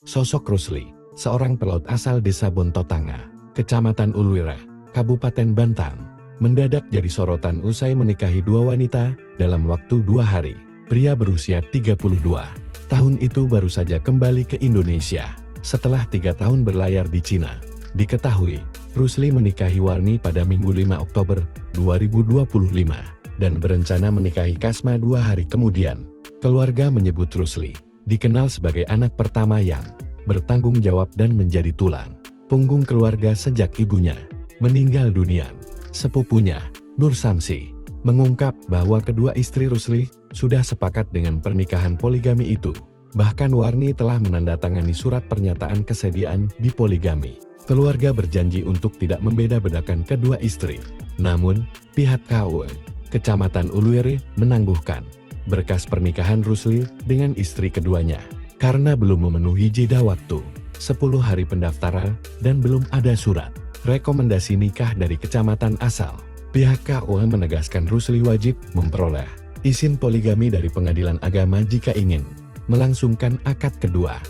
Sosok Rusli, seorang pelaut asal desa Bontotanga, Kecamatan Uluwira, Kabupaten Bantan, mendadak jadi sorotan usai menikahi dua wanita dalam waktu 2 hari. Pria berusia 32 tahun itu baru saja kembali ke Indonesia setelah 3 tahun berlayar di Cina. Diketahui, Rusli menikahi Warni pada Minggu 5 Oktober 2025 dan berencana menikahi Kasma 2 hari kemudian. Keluarga menyebut Rusli dikenal sebagai anak pertama yang bertanggung jawab dan menjadi tulang punggung keluarga sejak ibunya meninggal dunia. Sepupunya, Nur Samsi, mengungkap bahwa kedua istri Rusli sudah sepakat dengan pernikahan poligami itu. Bahkan Warni telah menandatangani surat pernyataan kesediaan di poligami. Keluarga berjanji untuk tidak membeda-bedakan kedua istri. Namun, pihak KUA Kecamatan Uluwira menangguhkan berkas pernikahan Rusli dengan istri keduanya karena belum memenuhi jeda waktu 10 hari pendaftaran dan belum ada surat rekomendasi nikah dari kecamatan asal. Pihak KUA menegaskan Rusli wajib memperoleh izin poligami dari pengadilan agama jika ingin melangsungkan akad kedua.